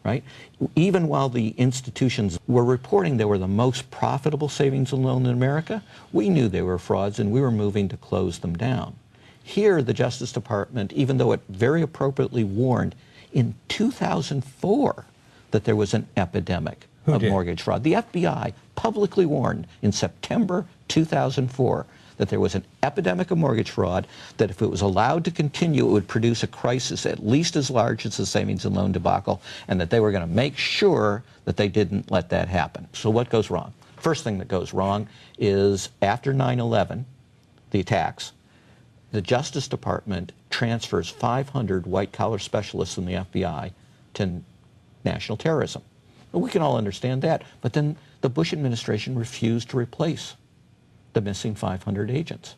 right? Even while the institutions were reporting they were the most profitable savings and loan in America, we knew they were frauds and we were moving to close them down. Here, the Justice Department, even though it very appropriately warned in 2004 that there was an epidemic of mortgage fraud, the FBI publicly warned in September 2004 that there was an epidemic of mortgage fraud, that if it was allowed to continue, it would produce a crisis at least as large as the savings and loan debacle, and that they were going to make sure that they didn't let that happen. So what goes wrong? First thing that goes wrong is after 9/11, the attacks, the Justice Department transfers 500 white-collar specialists in the FBI to national terrorism. Well, we can all understand that, but then the Bush administration refused to replace the missing 500 agents.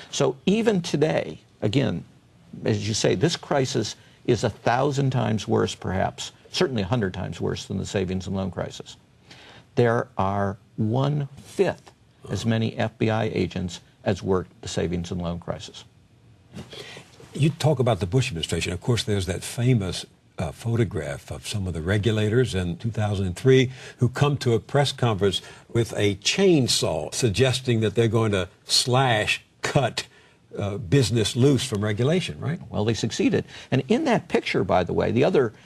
So even today, again, as you say, this crisis is 1,000 times worse, perhaps, certainly 100 times worse than the savings and loan crisis. There are 1/5 as many FBI agents as worked the savings and loan crisis. You talk about the Bush administration. Of course, there's that famous photograph of some of the regulators in 2003 who come to a press conference with a chainsaw suggesting that they're going to cut business loose from regulation, right? Well, they succeeded. And in that picture, by the way,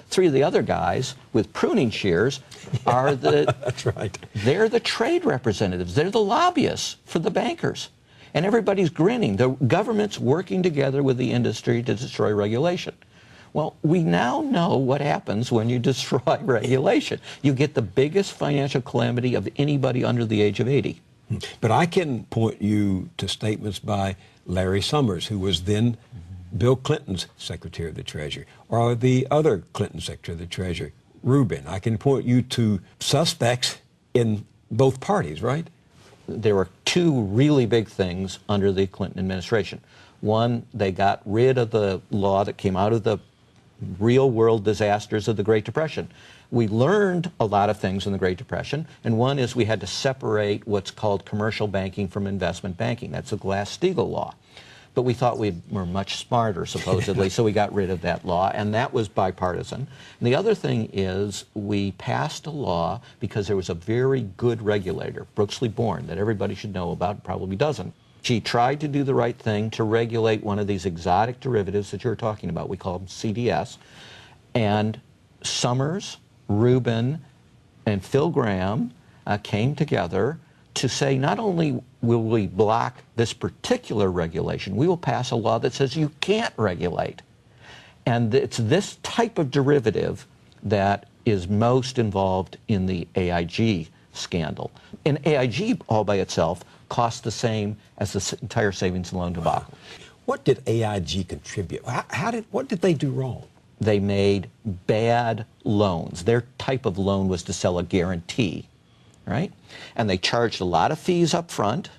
three of the other guys with pruning shears are That's right. They're the trade representatives. They're the lobbyists for the bankers. And everybody's grinning. The government's working together with the industry to destroy regulation. Well, we now know what happens when you destroy regulation. You get the biggest financial calamity of anybody under the age of 80. But I can point you to statements by Larry Summers, who was then Bill Clinton's Secretary of the Treasury, or the other Clinton Secretary of the Treasury, Rubin. I can point you to suspects in both parties, right? There were two really big things under the Clinton administration. One, they got rid of the law that came out of the real-world disasters of the Great Depression. We learned a lot of things in the Great Depression, and one is we had to separate what's called commercial banking from investment banking. That's the Glass-Steagall law. But we thought we were much smarter, supposedly, so we got rid of that law, and that was bipartisan. And the other thing is we passed a law because there was a very good regulator, Brooks Lee Bourne, that everybody should know about, probably doesn't. She tried to do the right thing to regulate one of these exotic derivatives that you're talking about. We call them CDS. And Summers, Rubin, and Phil Graham came together to say not only will we block this particular regulation, we will pass a law that says you can't regulate. And it's this type of derivative that is most involved in the AIG scandal. And AIG all by itself cost the same as the entire savings and loan debacle. What did AIG contribute? What did they do wrong? They made bad loans. Their type of loan was to sell a guarantee, right? And they charged a lot of fees up front,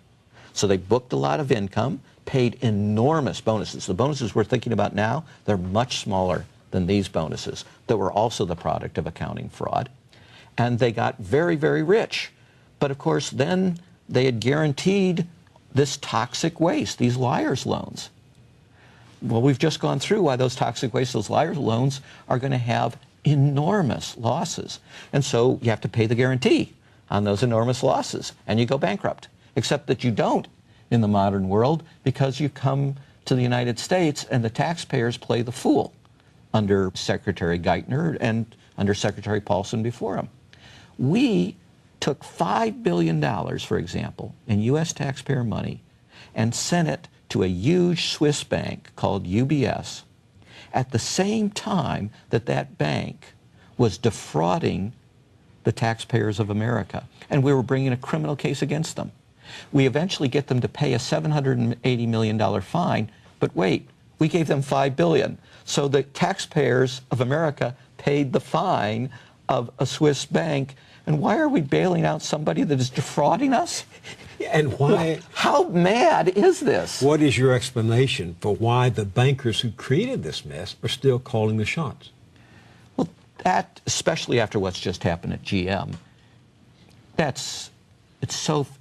so they booked a lot of income, paid enormous bonuses. The bonuses we're thinking about now, they're much smaller than these bonuses that were also the product of accounting fraud. And they got very, very rich. But of course, then they had guaranteed this toxic waste, these liar's loans. Well, we've just gone through why those toxic waste, those liar's loans are going to have enormous losses. And so you have to pay the guarantee on those enormous losses, and you go bankrupt. Except that you don't in the modern world because you come to the United States and the taxpayers play the fool under Secretary Geithner and under Secretary Paulson before him. We took $5 billion, for example, in U.S. taxpayer money and sent it to a huge Swiss bank called UBS at the same time that that bank was defrauding the taxpayers of America. And we were bringing a criminal case against them. We eventually get them to pay a $780 million fine, but wait, we gave them $5 billion. So the taxpayers of America paid the fine of a Swiss bank. And why are we bailing out somebody that is defrauding us? And why? How mad is this? What is your explanation for why the bankers who created this mess are still calling the shots? Well, that, especially after what's just happened at GM, it's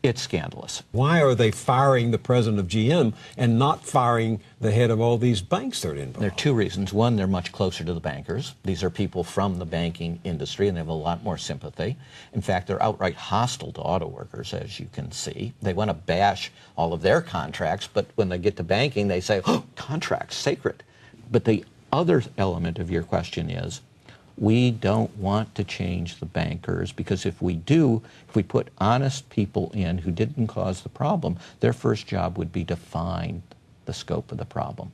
It's scandalous. Why are they firing the president of GM and not firing the head of all these banks that are involved? There are two reasons. One, they're much closer to the bankers. These are people from the banking industry, and they have a lot more sympathy. In fact, they're outright hostile to auto workers, as you can see. They want to bash all of their contracts, but when they get to banking, they say, oh, contracts, sacred. But the other element of your question is, we don't want to change the bankers, because if we do, if we put honest people in who didn't cause the problem, their first job would be to find the scope of the problem.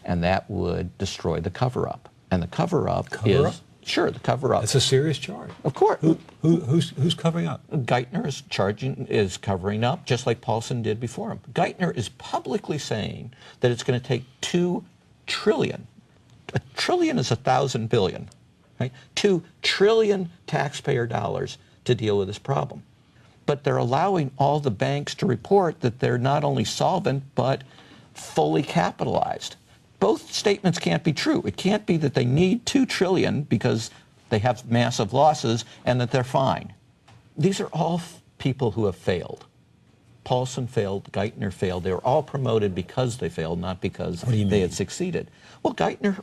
And that would destroy the cover-up. And the cover-up is... Sure, the cover-up. It's a serious charge. Of course. Who's covering up? Geithner is covering up, just like Paulson did before him. Geithner is publicly saying that it's going to take $2 trillion. A trillion is 1,000 billion. Right? 2 trillion taxpayer dollars to deal with this problem. But they're allowing all the banks to report that they're not only solvent, but fully capitalized. Both statements can't be true. It can't be that they need 2 trillion because they have massive losses and that they're fine. These are all people who have failed. Paulson failed, Geithner failed. They were all promoted because they failed, not because they had succeeded. Well, Geithner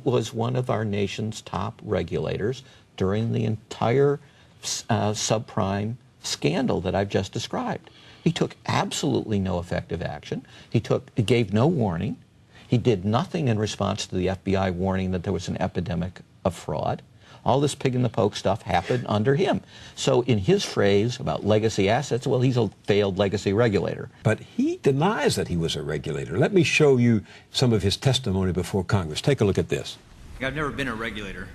was one of our nation's top regulators during the entire subprime scandal that I've just described. He took absolutely no effective action. He gave no warning. He did nothing in response to the FBI warning that there was an epidemic of fraud. All this pig-in-the-poke stuff happened under him. So in his phrase about legacy assets, well, he's a failed legacy regulator. But he denies that he was a regulator. Let me show you some of his testimony before Congress. Take a look at this. I've never been a regulator,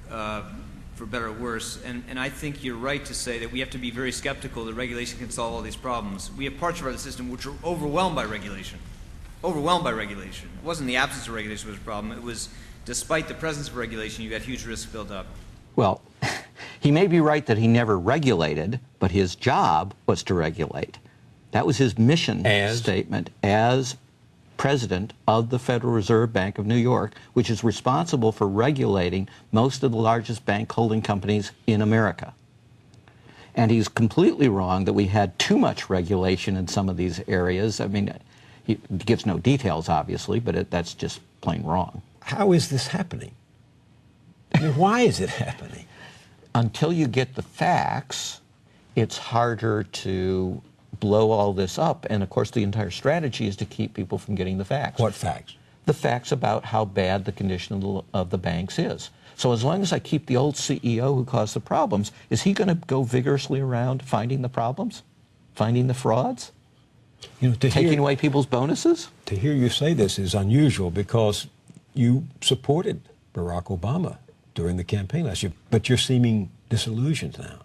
for better or worse, and I think you're right to say that we have to be very skeptical that regulation can solve all these problems. We have parts of our system which are overwhelmed by regulation. Overwhelmed by regulation. It wasn't the absence of regulation that was a problem. It was despite the presence of regulation, you got huge risks built up. Well, he may be right that he never regulated, but his job was to regulate. That was his mission statement as president of the Federal Reserve Bank of New York, which is responsible for regulating most of the largest bank holding companies in America. And he's completely wrong that we had too much regulation in some of these areas. I mean, he gives no details, obviously, but that's just plain wrong. How is this happening? I mean, why is it happening? Until you get the facts, it's harder to blow all this up. And of course, the entire strategy is to keep people from getting the facts. What facts? The facts about how bad the condition of the banks is. So as long as I keep the old CEO who caused the problems, is he going to go vigorously around finding the problems? Finding the frauds? You know, taking away people's bonuses? To hear you say this is unusual because you supported Barack Obama during the campaign last year, but you're seeming disillusioned now.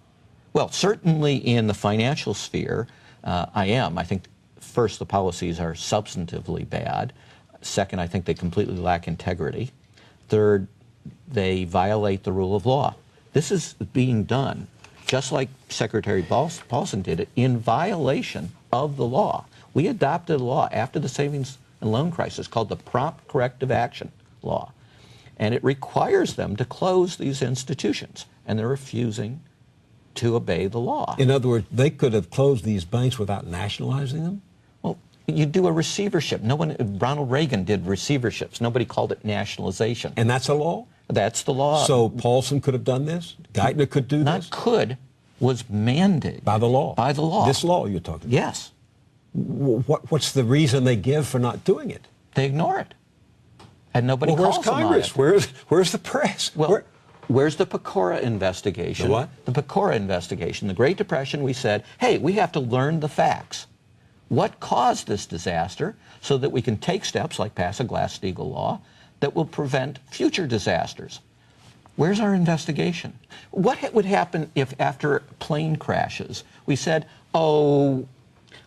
Well, certainly in the financial sphere, I am. I think, first, the policies are substantively bad. Second, I think they completely lack integrity. Third, they violate the rule of law. This is being done, just like Secretary Paulson did it, in violation of the law. We adopted a law after the savings and loan crisis called the Prompt Corrective Action Law. And it requires them to close these institutions, and they're refusing to obey the law. In other words, they could have closed these banks without nationalizing them? Well, you do a receivership. Ronald Reagan did receiverships. Nobody called it nationalization. And that's a law? That's the law. So Paulson could have done this? Geithner could do this? Not could, was mandated. By the law? By the law. This law you're talking about? Yes. What's the reason they give for not doing it? They ignore it. And nobody calls them on it. Where's Congress? Where's the press? Well, where's the Pecora investigation? The what? The Pecora investigation. The Great Depression, we said, hey, we have to learn the facts. What caused this disaster so that we can take steps like pass a Glass-Steagall law that will prevent future disasters? Where's our investigation? What would happen if after plane crashes we said, oh,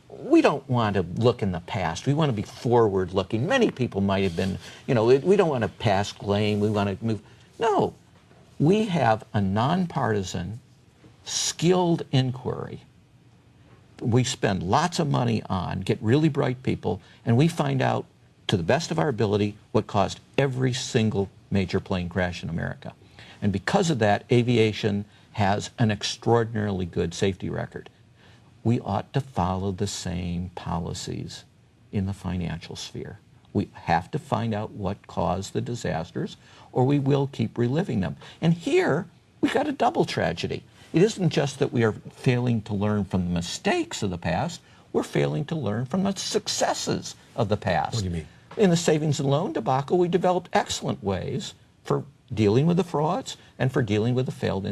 we don't want to look in the past. We want to be forward-looking. Many people might have been, we don't want to pass blame. We want to move. No. We have a nonpartisan, skilled inquiry. We spend lots of money on, get really bright people, and we find out, to the best of our ability, what caused every single major plane crash in America. And because of that, aviation has an extraordinarily good safety record. We ought to follow the same policies in the financial sphere. We have to find out what caused the disasters, or we will keep reliving them. And here, we've got a double tragedy. It isn't just that we are failing to learn from the mistakes of the past, we're failing to learn from the successes of the past. What do you mean? In the savings and loan debacle, we developed excellent ways for dealing with the frauds and for dealing with the failed